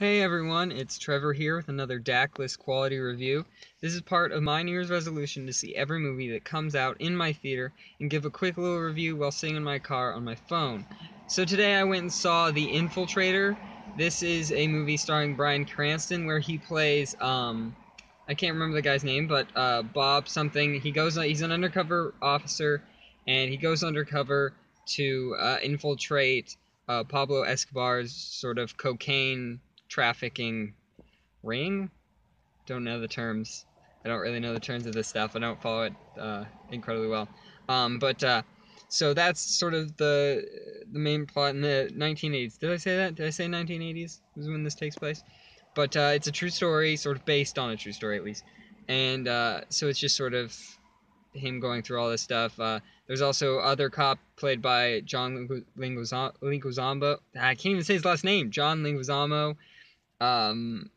Hey everyone, it's Trevor here with another Daclus quality review. This is part of my New Year's resolution to see every movie that comes out in my theater and give a quick little review while sitting in my car on my phone. So today I went and saw The Infiltrator. This is a movie starring Bryan Cranston where he plays, I can't remember the guy's name, but Bob something. He's an undercover officer and he goes undercover to infiltrate Pablo Escobar's sort of cocaine trafficking ring. Don't know the terms. I don't really know the terms of this stuff. I don't follow it incredibly well. But so that's sort of the main plot in the 1980s. Did I say that? Did I say 1980s was when this takes place? But it's a true story, sort of based on a true story at least. And so it's just sort of him going through all this stuff. There's also other cop played by John Leguizamo. I can't even say his last name. John Leguizamo. And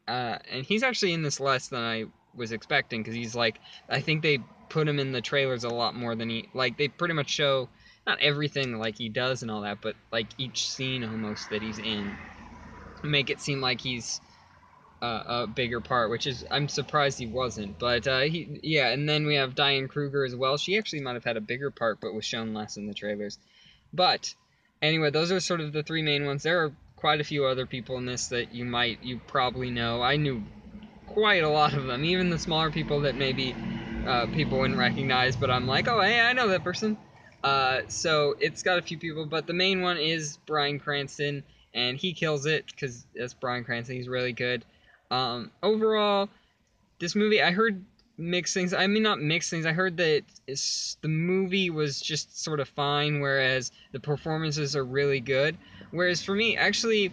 he's actually in this less than I was expecting because he's like, I think they put him in the trailers a lot more than they pretty much show not everything like he does and all that, but like each scene almost that he's in make it seem like he's a bigger part, which is I'm surprised he wasn't. But yeah, and then we have Diane Kruger as well. She actually might have had a bigger part, but was shown less in the trailers. But anyway, those are sort of the three main ones. There are quite a few other people in this that you probably know. I knew quite a lot of them, even the smaller people that maybe people wouldn't recognize. But I'm like, oh, hey, I know that person. So it's got a few people, but the main one is Bryan Cranston, and he kills it because that's Bryan Cranston. He's really good. Overall, this movie, I heard mixed things. I mean, not mixed things. I heard that the movie was just sort of fine, whereas the performances are really good. Whereas for me, actually,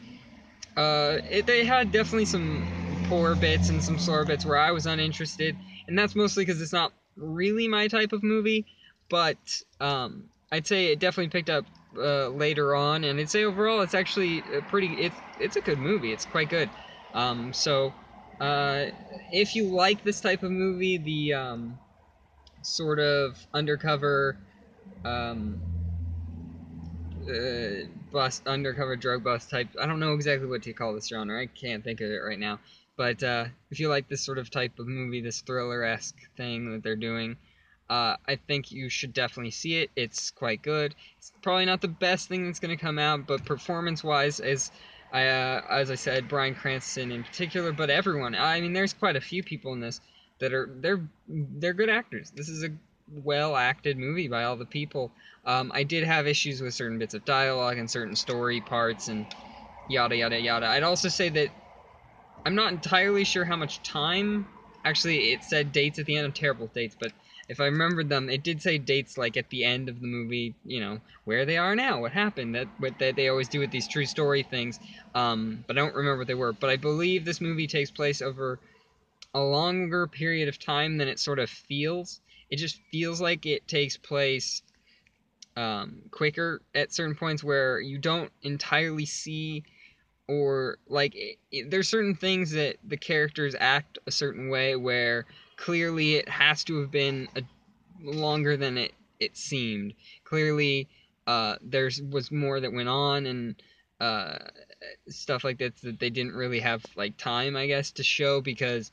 they had definitely some poor bits and some slower bits where I was uninterested, and that's mostly because it's not really my type of movie. But I'd say it definitely picked up later on, and I'd say overall it's actually it's a good movie. It's quite good. So if you like this type of movie, the sort of undercover um, undercover drug bust type. I don't know exactly what to call this genre. I can't think of it right now. But if you like this sort of type of movie, this thriller-esque thing that they're doing, I think you should definitely see it. It's quite good. It's probably not the best thing that's going to come out, but performance-wise, as I said, Bryan Cranston in particular, but everyone. I mean, there's quite a few people in this that they're good actors. This is a well-acted movie by all the people. I did have issues with certain bits of dialogue and certain story parts and yada yada yada. I'd also say that I'm not entirely sure how much time. Actually, it said dates at the end of terrible dates, but if I remembered them, it did say dates like at the end of the movie. You know where they are now, what happened. That they always do with these true story things. But I don't remember what they were. But I believe this movie takes place over a longer period of time than it sort of feels. It just feels like it takes place quicker at certain points where you don't entirely see or like there's certain things that the characters act a certain way where clearly it has to have been longer than it seemed. Clearly, was more that went on and uh, stuff like that they didn't really have like time, I guess, to show because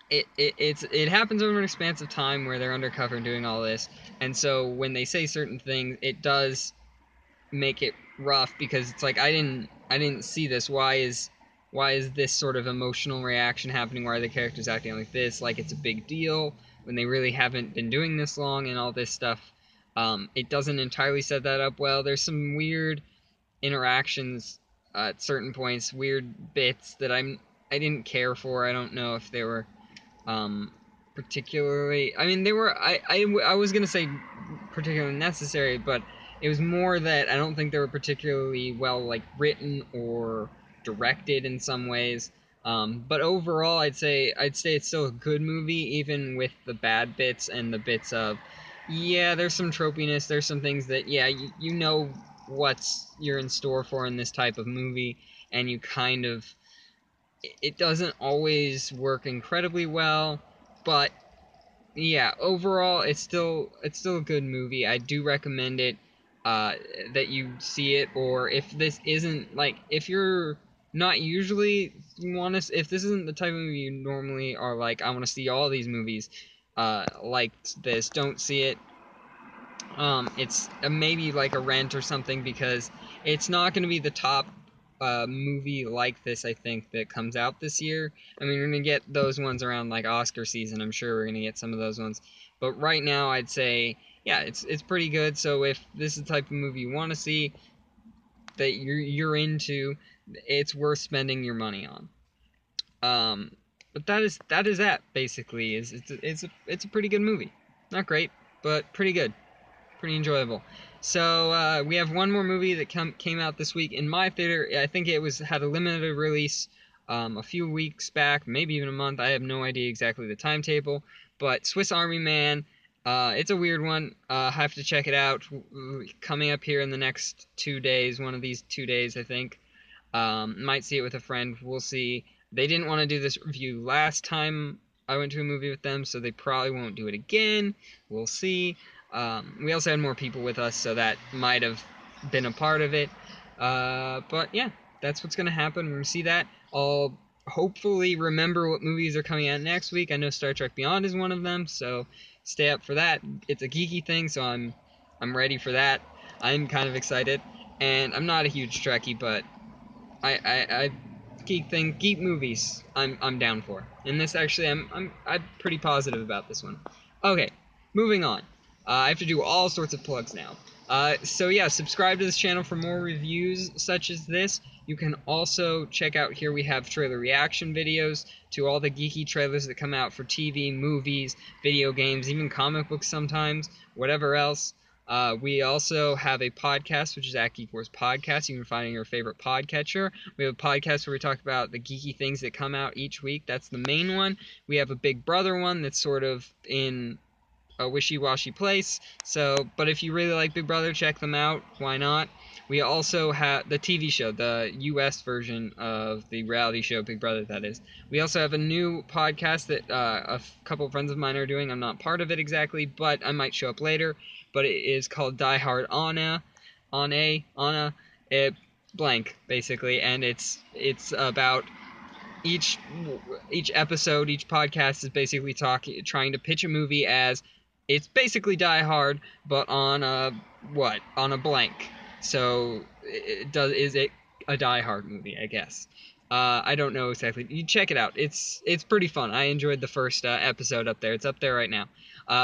it happens over an expanse of time where they're undercover and doing all this, and so when they say certain things, it does make it rough because it's like I didn't see this. Why is this sort of emotional reaction happening? Why are the characters acting like this? Like it's a big deal when they really haven't been doing this long and all this stuff. It doesn't entirely set that up well. There's some weird interactions at certain points, weird bits that I didn't care for. I don't know if they were um, particularly. I mean, they were. I was gonna say particularly necessary, but it was more that I don't think they were particularly well like written or directed in some ways. But overall, I'd say it's still a good movie, even with the bad bits and the bits of, yeah, there's some tropiness. There's some things that, yeah, you know what's you're in store for in this type of movie, and you kind of it doesn't always work incredibly well, but yeah, overall it's still a good movie. I do recommend it that you see it, or if this isn't like if you're not usually want to. If this isn't the type of movie you normally are like, I want to see all these movies, like this, don't see it. It's maybe like a rent or something, because it's not going to be the top movie like this, I think, that comes out this year. I mean, we're going to get those ones around like Oscar season. I'm sure we're going to get some of those ones. But right now, I'd say, yeah, it's pretty good. So if this is the type of movie you want to see, that you're into, it's worth spending your money on. But that basically is it's a pretty good movie. Not great, but pretty good. Pretty enjoyable. So we have one more movie that came out this week in my theater. I think it had a limited release a few weeks back, maybe even a month. I have no idea exactly the timetable. But Swiss Army Man, it's a weird one. Have to check it out. Coming up here in the next 2 days, one of these 2 days, I think. Might see it with a friend. We'll see. They didn't want to do this review last time I went to a movie with them, so they probably won't do it again. We'll see. We also had more people with us, so that might have been a part of it. But yeah, that's what's going to happen. We're going to see that. I'll hopefully remember what movies are coming out next week. I know Star Trek Beyond is one of them, so stay up for that. It's a geeky thing, so I'm ready for that. I'm kind of excited, and I'm not a huge Trekkie, but I geek movies. I'm down for. And this actually, I'm pretty positive about this one. Okay, moving on. I have to do all sorts of plugs now. So yeah, subscribe to this channel for more reviews such as this. You can also check out here, we have trailer reaction videos to all the geeky trailers that come out for TV, movies, video games, even comic books sometimes, whatever else. We also have a podcast, which is at Geek Wars Podcast. You can find it in your favorite podcatcher. We have a podcast where we talk about the geeky things that come out each week. That's the main one. We have a Big Brother one that's sort of in a wishy-washy place. So, but if you really like Big Brother, check them out. Why not? We also have the TV show, the US version of the reality show Big Brother, that is. We also have a new podcast that a couple of friends of mine are doing. I'm not part of it exactly, but I might show up later. But it is called Die Hard Anna, it blank basically, and it's about each episode, each podcast is basically trying to pitch a movie as it's basically Die Hard, but on a blank. So is it a Die Hard movie? I guess. I don't know exactly. You check it out. It's pretty fun. I enjoyed the first episode up there. It's up there right now.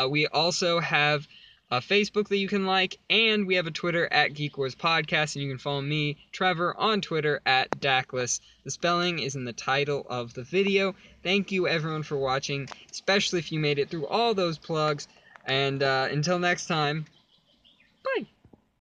We also have a Facebook that you can like, and we have a Twitter at Geek Wars Podcast, and you can follow me, Trevor, on Twitter at Daclus. The spelling is in the title of the video. Thank you everyone for watching, especially if you made it through all those plugs, and until next time, bye!